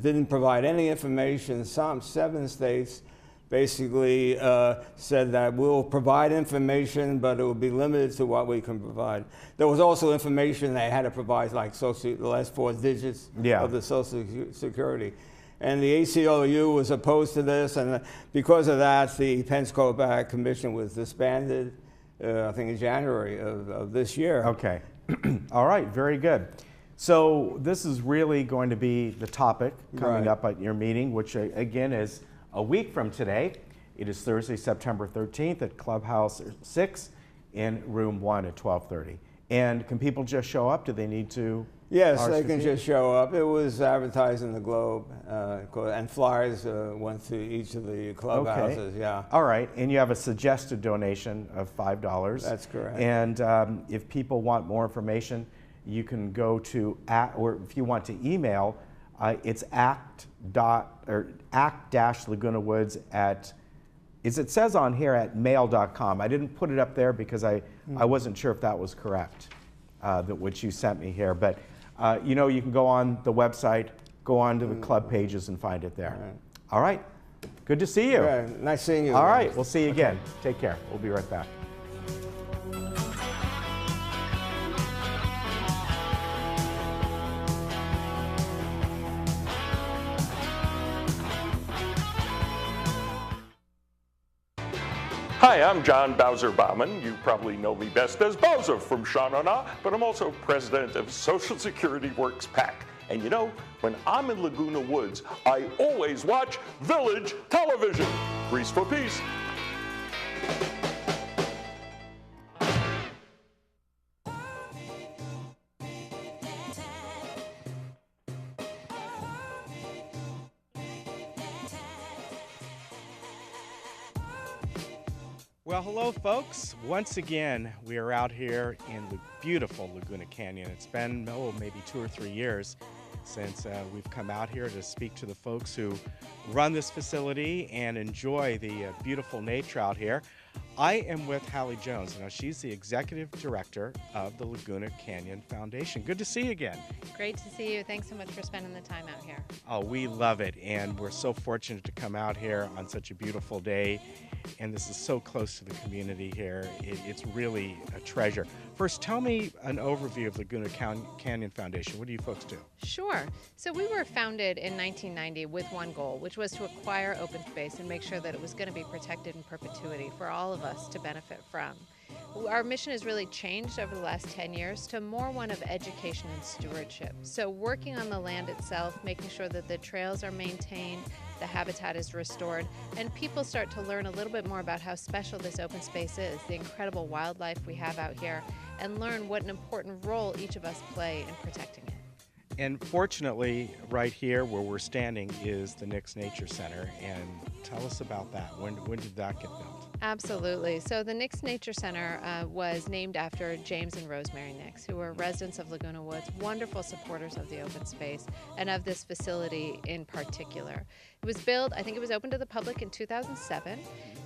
didn't provide any information. Some 7 states basically said that we'll provide information, but it will be limited to what we can provide. There was also information they had to provide, like the last 4 digits of the Social Security. And the ACLU was opposed to this, and because of that, the Pench-Kobach Commission was disbanded, I think in January of this year. Okay. All right, very good. So this is really going to be the topic coming up at your meeting, which again is a week from today. It is Thursday, September 13th at Clubhouse 6 in room 1 at 12:30. And can people just show up? Do they need to? Yes, they can just show up. It was advertised in the Globe, and flyers went to each of the clubhouses, yeah. All right, and you have a suggested donation of $5. That's correct. And if people want more information, you can go to, or if you want to email, it's act-lagunawoods at, as it says on here, at mail.com. I didn't put it up there because I wasn't sure if that was correct, which you sent me here. But you know, you can go on the website, go on to the club pages and find it there. All right. Good to see you. Yeah, nice seeing you. All right, we'll see you again. Take care. We'll be right back. Hi, I'm John Bowser Bauman. You probably know me best as Bowser from Sha-Na-Na, but I'm also president of Social Security Works PAC. And you know, when I'm in Laguna Woods, I always watch Village Television. Grease for peace. Well, hello, folks. Once again, we are out here in the beautiful Laguna Canyon. It's been, maybe 2 or 3 years since we've come out here to speak to the folks who run this facility and enjoy the beautiful nature out here. I am with Hallie Jones. Now, she's the executive director of the Laguna Canyon Foundation. Good to see you again. Great to see you. Thanks so much for spending the time out here. Oh, we love it, and we're so fortunate to come out here on such a beautiful day. And this is so close to the community here. It's really a treasure. First, tell me an overview of Laguna Canyon Foundation. What do you folks do? Sure. So we were founded in 1990 with one goal, which was to acquire open space and make sure that it was going to be protected in perpetuity for all of us to benefit from. Our mission has really changed over the last 10 years to more one of education and stewardship. So working on the land itself, making sure that the trails are maintained, the habitat is restored, and people start to learn a little bit more about how special this open space is, the incredible wildlife we have out here, and learn what an important role each of us play in protecting it. And fortunately, right here where we're standing is the Nix Nature Center. And tell us about that. When did that get built? Absolutely. So the Nix Nature Center was named after James and Rosemary Nix, who were residents of Laguna Woods, wonderful supporters of the open space and of this facility in particular. It was built, I think it was open to the public in 2007,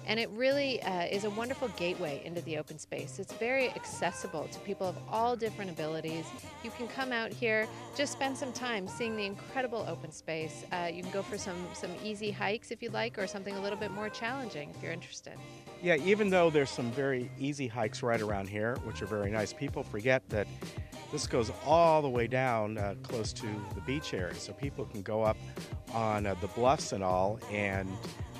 and it really is a wonderful gateway into the open space. It's very accessible to people of all different abilities. You can come out here, just spend some time seeing the incredible open space. You can go for some easy hikes if you'd like, or something a little bit more challenging if you're interested. Yeah, even though there's some very easy hikes right around here, which are very nice, people forget that this goes all the way down close to the beach area, so people can go up on the bluffs and all and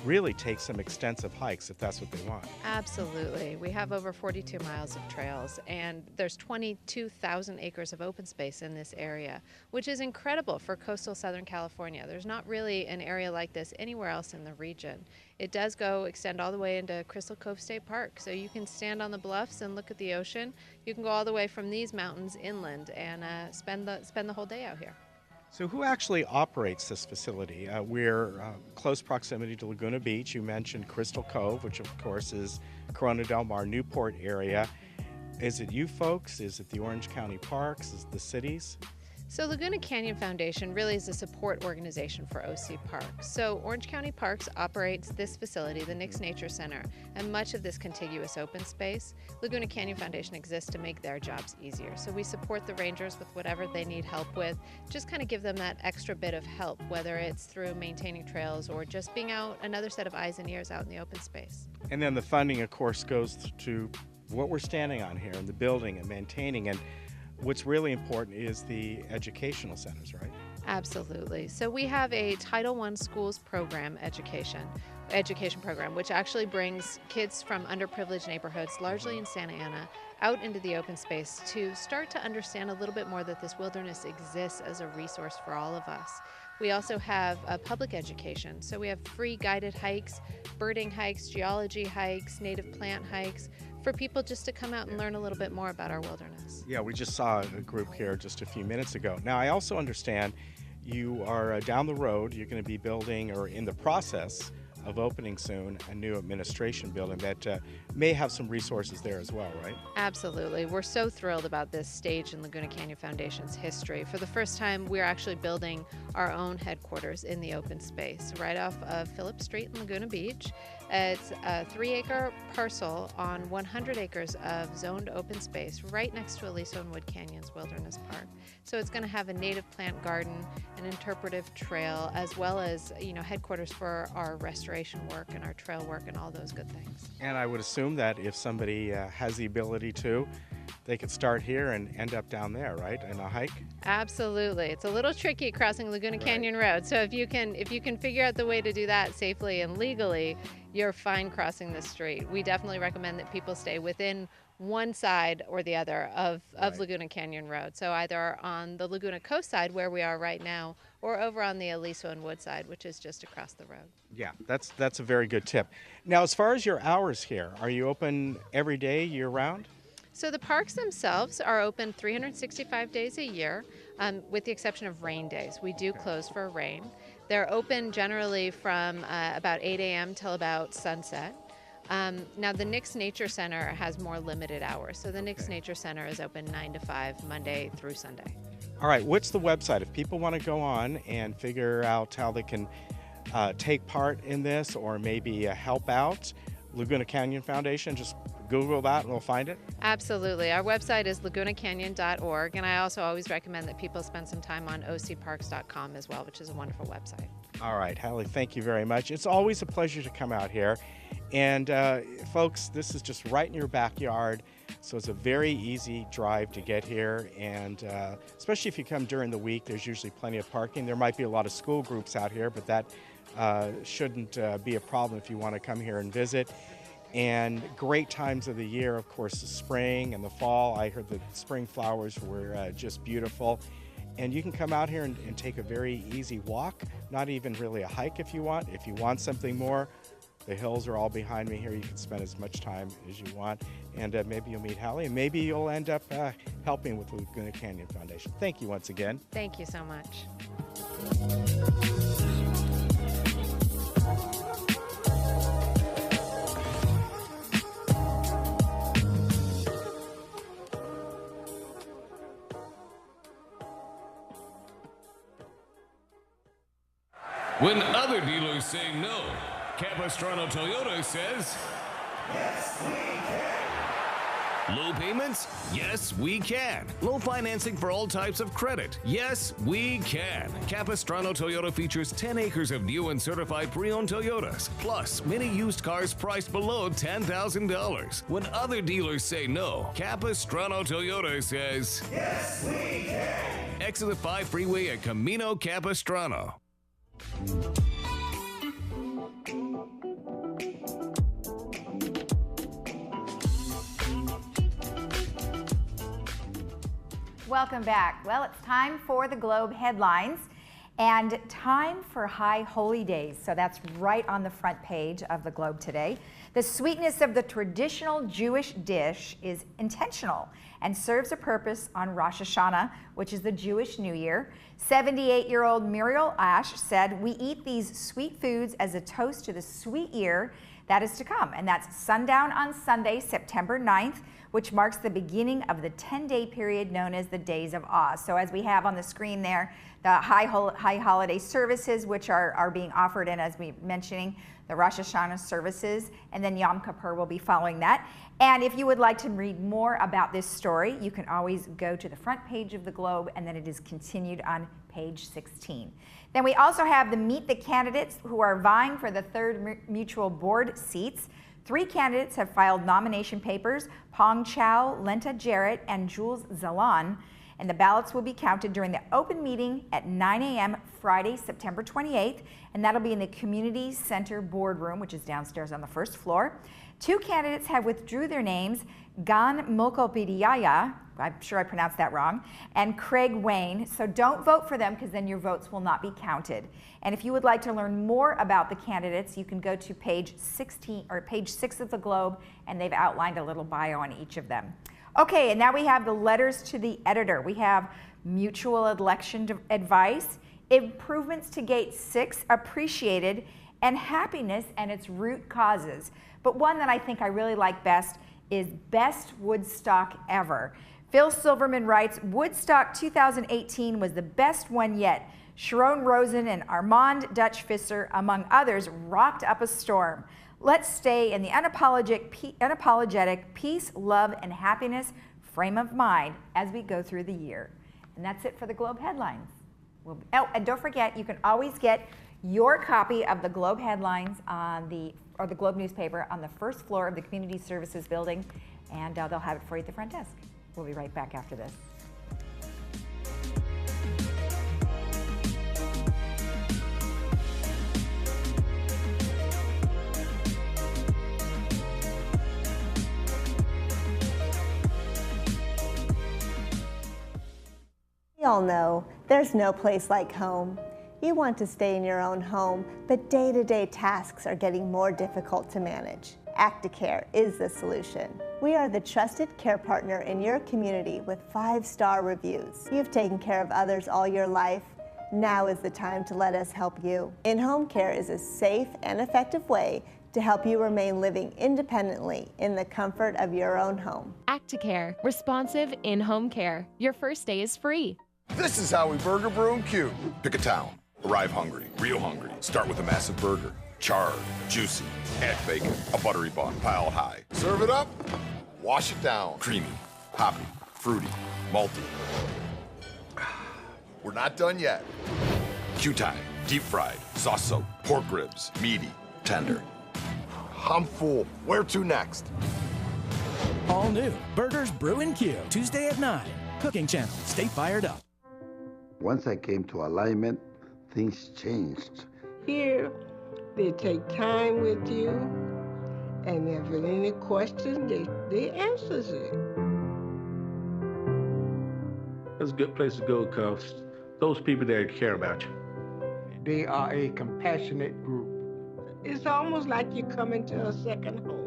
really take some extensive hikes if that's what they want. Absolutely. We have over 42 miles of trails, and there's 22,000 acres of open space in this area, which is incredible for coastal Southern California. There's not really an area like this anywhere else in the region. It does extend all the way into Crystal Cove State Park, so you can stand on the bluffs and look at the ocean. You can go all the way from these mountains inland and spend the whole day out here. So who actually operates this facility? We're close proximity to Laguna Beach. You mentioned Crystal Cove, which of course is Corona Del Mar, Newport area. Is it you folks? Is it the Orange County Parks? Is it the cities? So Laguna Canyon Foundation really is a support organization for OC Parks. So Orange County Parks operates this facility, the Nix Nature Center, and much of this contiguous open space. Laguna Canyon Foundation exists to make their jobs easier. So we support the rangers with whatever they need help with, just kind of give them that extra bit of help, whether it's through maintaining trails or just being out, another set of eyes and ears out in the open space. And then the funding, of course, goes to what we're standing on here and the building and maintaining. And what's really important is the educational centers, right? Absolutely. So we have a Title I schools program education program, which actually brings kids from underprivileged neighborhoods, largely in Santa Ana, out into the open space to start to understand a little bit more that this wilderness exists as a resource for all of us. We also have public education. So we have free guided hikes, birding hikes, geology hikes, native plant hikes, for people just to come out and learn a little bit more about our wilderness. Yeah, we just saw a group here just a few minutes ago. Now, I also understand you are down the road, you're going to be building, or in the process of opening soon, a new administration building that may have some resources there as well, right? Absolutely. We're so thrilled about this stage in Laguna Canyon Foundation's history. For the first time, we're actually building our own headquarters in the open space right off of Phillip Street in Laguna Beach. It's a 3-acre parcel on 100 acres of zoned open space right next to Aliso and Wood Canyons Wilderness Park. So it's going to have a native plant garden, an interpretive trail, as well as, headquarters for our restoration work and our trail work and all those good things. And I would assume that if somebody has the ability to, they could start here and end up down there, right, in a hike? Absolutely. It's a little tricky crossing Laguna Canyon Road. So if you can figure out the way to do that safely and legally, you're fine crossing the street. We definitely recommend that people stay within one side or the other of Laguna Canyon Road. So either on the Laguna Coast side, where we are right now, or over on the Aliso and Wood side, which is just across the road. Yeah, that's a very good tip. Now, as far as your hours here, are you open every day, year-round? So the parks themselves are open 365 days a year, with the exception of rain days. We do close for rain. They're open generally from about 8 a.m. till about sunset. Now the Nix Nature Center has more limited hours. So the Nix Nature Center is open 9 to 5, Monday through Sunday. All right, what's the website? If people want to go on and figure out how they can take part in this or maybe help out, Laguna Canyon Foundation, just Google that and we'll find it? Absolutely. Our website is lagunacanyon.org, and I also always recommend that people spend some time on ocparks.com as well, which is a wonderful website. All right, Hallie, thank you very much. It's always a pleasure to come out here. And folks, this is just right in your backyard, so it's a very easy drive to get here. And especially if you come during the week, there's usually plenty of parking. There might be a lot of school groups out here, but that shouldn't be a problem if you want to come here and visit. And great times of the year, of course, the spring and the fall. I heard the spring flowers were just beautiful. And you can come out here and take a very easy walk, not even really a hike if you want. If you want something more, the hills are all behind me here. You can spend as much time as you want. And maybe you'll meet Hallie, and maybe you'll end up helping with the Laguna Canyon Foundation. Thank you once again. Thank you so much. When other dealers say no, Capistrano Toyota says, yes, we can. Low payments? Yes, we can. Low financing for all types of credit? Yes, we can. Capistrano Toyota features 10 acres of new and certified pre-owned Toyotas, plus many used cars priced below $10,000. When other dealers say no, Capistrano Toyota says, yes, we can. Exit 5 freeway at Camino Capistrano. Welcome back. Well, it's time for the Globe headlines and time for High Holy Days. So that's right on the front page of the Globe today. The sweetness of the traditional Jewish dish is intentional and serves a purpose on Rosh Hashanah, which is the Jewish New Year. 78-year-old Muriel Ash said, "We eat these sweet foods as a toast to the sweet year that is to come." And that's sundown on Sunday, September 9th, which marks the beginning of the 10-day period known as the Days of Awe. So as we have on the screen there, the high holiday services, which are being offered, and as we mentioning, the Rosh Hashanah services, and then Yom Kippur will be following that. And if you would like to read more about this story, you can always go to the front page of the Globe, and then it is continued on page 16. Then we also have the Meet the Candidates who are vying for the third mutual board seats. 3 candidates have filed nomination papers: Pong Chow, Lenta Jarrett, and Jules Zalan. And the ballots will be counted during the open meeting at 9 a.m. Friday, September 28th, and that'll be in the Community Center Boardroom, which is downstairs on the first floor. 2 candidates have withdrew their names: Gan Mokopediaya, I'm sure I pronounced that wrong, and Craig Wayne. So don't vote for them, because then your votes will not be counted. And if you would like to learn more about the candidates, you can go to page 16 or page 6 of the Globe, and they've outlined a little bio on each of them. Okay, and now we have the letters to the editor. We have mutual election advice, improvements to Gate 6 appreciated, and happiness and its root causes. But one that I think I really like best is best Woodstock ever. Phil Silverman writes, "Woodstock 2018 was the best one yet. Sharon Rosen and Armand Dutch Visser, among others, rocked up a storm. Let's stay in the unapologetic peace, love, and happiness frame of mind as we go through the year." And that's it for the Globe headlines. Oh, and don't forget, you can always get your copy of the Globe headlines on the Globe newspaper on the first floor of the Community Services building, and they'll have it for you at the front desk. We'll be right back after this. We all know there's no place like home. You want to stay in your own home, but day-to-day tasks are getting more difficult to manage. Acticare is the solution. We are the trusted care partner in your community with 5-star reviews. You've taken care of others all your life. Now is the time to let us help you. In-home care is a safe and effective way to help you remain living independently in the comfort of your own home. Acticare, responsive in-home care. Your first day is free. This is how we burger, brew, and cue. Pick a town. Arrive hungry, real hungry. Start with a massive burger. Charred, juicy, add bacon, a buttery bun, pile high. Serve it up, wash it down. Creamy, hoppy, fruity, malty. We're not done yet. Q-time, deep fried, sauce soaked, pork ribs, meaty, tender. I'm full. Where to next? All new Burgers, Brew, and Q. Tuesday at 9. Cooking Channel. Stay fired up. Once I came to alignment, things changed. Here, they take time with you, and if there's any questions, they answers it. It's a good place to go because those people there care about you. They are a compassionate group. It's almost like you're coming to a second home.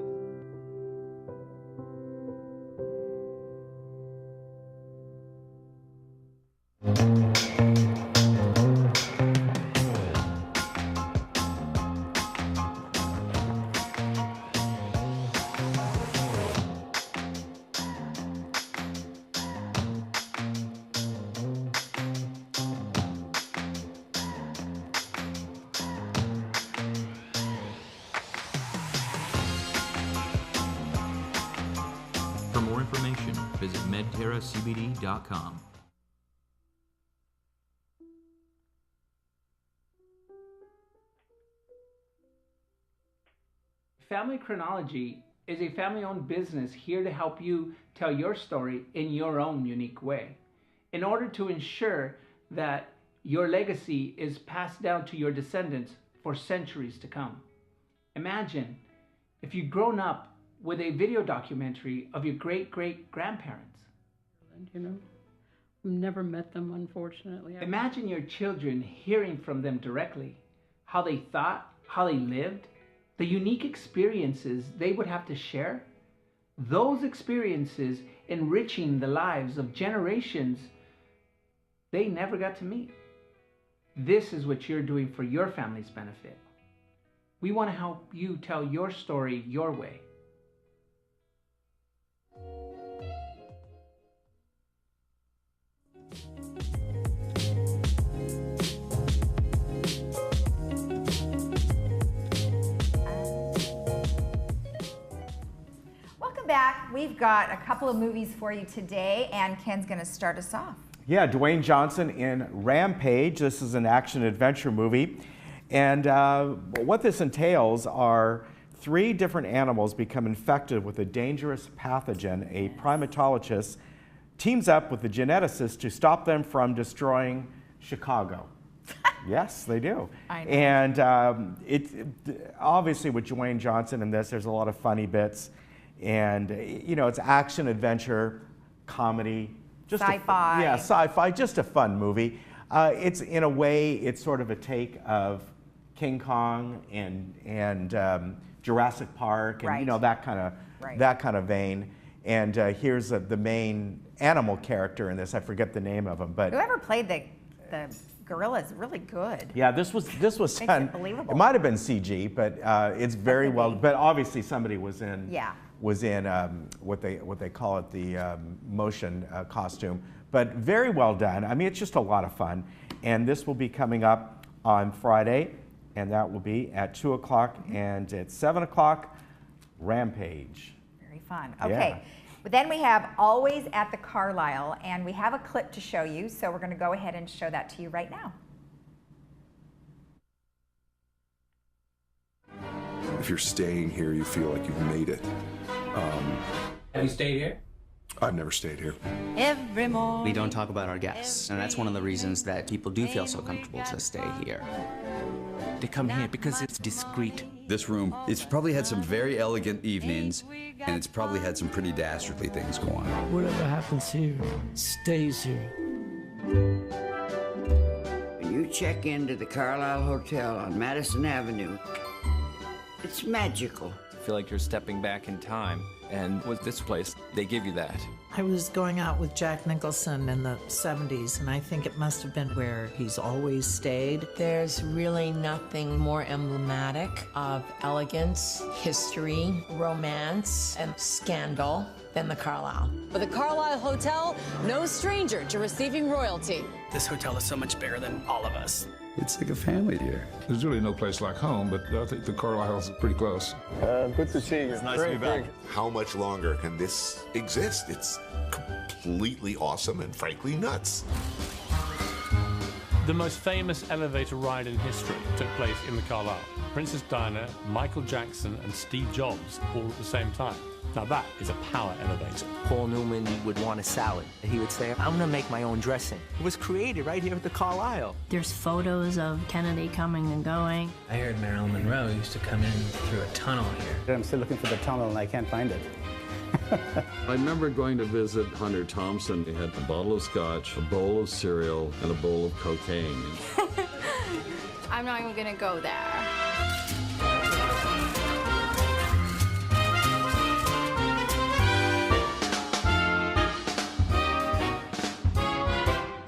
visit medterracbd.com. Family Chronology is a family-owned business here to help you tell your story in your own unique way, in order to ensure that your legacy is passed down to your descendants for centuries to come. Imagine if you'd grown up with a video documentary of your great-great-grandparents. You know, I've never met them, unfortunately. Imagine your children hearing from them directly, how they thought, how they lived, the unique experiences they would have to share. Those experiences enriching the lives of generations they never got to meet. This is what you're doing for your family's benefit. We want to help you tell your story your way. Welcome back. We've got a couple of movies for you today, and Ken's going to start us off. Yeah, Dwayne Johnson in Rampage. This is an action-adventure movie. And what this entails are 3 different animals become infected with a dangerous pathogen. A primatologist teams up with a geneticist to stop them from destroying Chicago. Yes, they do. I know. And obviously with Dwayne Johnson in this, there's a lot of funny bits. And, you know, it's action, adventure, comedy. Sci-fi. Yeah, sci-fi, just a fun movie. It's, in a way, it's sort of a take of King Kong and Jurassic Park, and you know, that kind of vein. And here's the main animal character in this. I forget the name of him, but whoever played the gorilla is really good. yeah, this was done. It believable. It might have been CG, but it's very well. But obviously, somebody was in. Yeah. Was in what they call it, the motion costume, but very well done. I mean, it's just a lot of fun. And this will be coming up on Friday, and that will be at 2 o'clock, and at 7 o'clock, Rampage. Very fun. Okay, but then we have Always at the Carlisle, and we have a clip to show you, so we're going to go ahead and show that to you right now. If you're staying here, you feel like you've made it. Have you stayed here? I've never stayed here. Every morning. We don't talk about our guests, and that's one of the reasons that people do feel so comfortable to stay here. They come here because it's discreet. This room, it's probably had some very elegant evenings, and it's probably had some pretty dastardly things go on. Whatever happens here stays here. When you check into the Carlisle Hotel on Madison Avenue, it's magical. I feel like you're stepping back in time, and with this place, they give you that. I was going out with Jack Nicholson in the 70s, and I think it must have been where he's always stayed. There's really nothing more emblematic of elegance, history, romance, and scandal than the Carlisle. With the Carlisle Hotel, no stranger to receiving royalty. This hotel is so much bigger than all of us. It's like a family here. There's really no place like home, but I think the Carlisle's pretty close. Good to see you. It's nice to be back. How much longer can this exist? It's completely awesome and frankly nuts. The most famous elevator ride in history took place in the Carlisle. Princess Diana, Michael Jackson, and Steve Jobs all at the same time. Now that is a power elevator. Paul Newman would want a salad. He would say, I'm gonna make my own dressing. It was created right here at the Carlisle. There's photos of Kennedy coming and going. I heard Marilyn Monroe used to come in through a tunnel here. I'm still looking for the tunnel and I can't find it. I remember going to visit Hunter Thompson. He had a bottle of scotch, a bowl of cereal, and a bowl of cocaine. I'm not even gonna go there.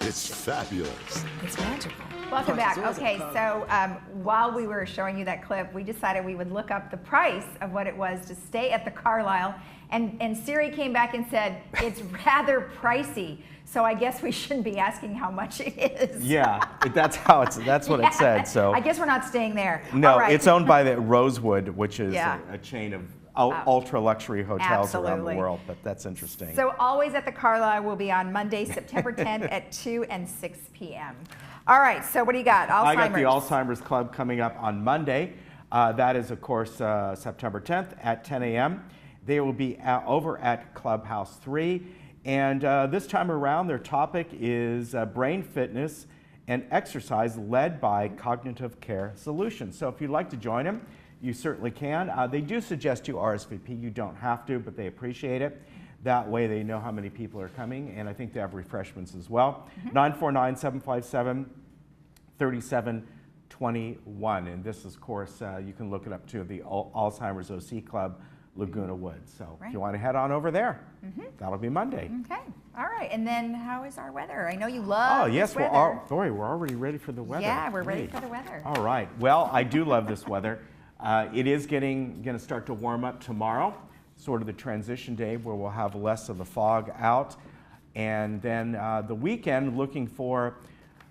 It's fabulous. It's magical. Welcome back. Okay, so while we were showing you that clip, we decided we would look up the price of what it was to stay at the Carlisle, and Siri came back and said it's rather pricey. So I guess we shouldn't be asking how much it is. Yeah, that's what it said. So I guess we're not staying there. No, All right. it's owned by the Rosewood, which is Yeah. a chain ultra luxury hotels around the Absolutely. world, but that's interesting. So Always at the Carlisle will be on Monday, September 10th at 2 and 6 p.m. All right, so what do you got? Alzheimer's. I got the Alzheimer's Club coming up on Monday. That is, of course, September 10th at 10 a.m. They will be over at Clubhouse 3. And this time around, their topic is brain fitness and exercise led by Cognitive Care Solutions. So if you'd like to join them, you certainly can. They do suggest you RSVP. You don't have to, but they appreciate it. That way they know how many people are coming, and I think they have refreshments as well. 949-757-3721. And this is, of course, you can look it up to the Alzheimer's OC Club, Laguna Woods. So if you want to head on over there, that'll be Monday. Okay. All right. And then how is our weather? I know you love yes, this weather. We're already ready for the weather. Yeah, we're ready for the weather. All right. Well, I do love this weather. It is going to start to warm up tomorrow, sort of the transition day where we'll have less of the fog out. And then the weekend, looking for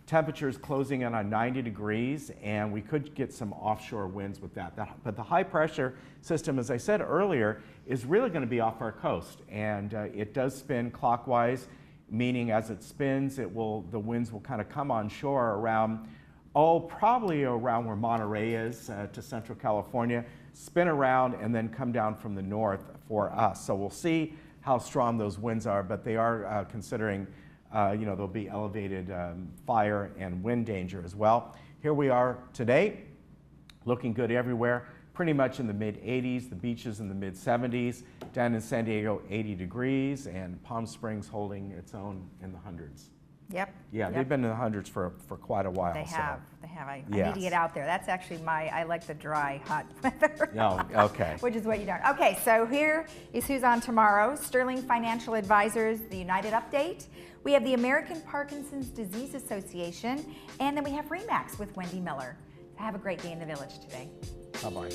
temperatures closing in on 90 degrees, and we could get some offshore winds with that. But the high pressure system, as I said earlier, is really going to be off our coast, and it does spin clockwise, meaning as it spins, the winds will kind of come on shore around, probably around where Monterey is to Central California, spin around and then come down from the north for us. So we'll see how strong those winds are, but they are considering there'll be elevated fire and wind danger as well. Here we are today, looking good everywhere, pretty much in the mid-80s, the beaches in the mid-70s, down in San Diego 80 degrees, and Palm Springs holding its own in the hundreds. Yep. Yeah, they've been in the hundreds for quite a while. They have. I Yes. need to get out there. That's actually I like the dry, hot weather. Oh, okay. Which is what you don't. Okay, so here is who's on tomorrow. Sterling Financial Advisors, the United Update. We have the American Parkinson's Disease Association, and then we have RE/MAX with Wendy Miller. Have a great day in the Village today. Bye-bye.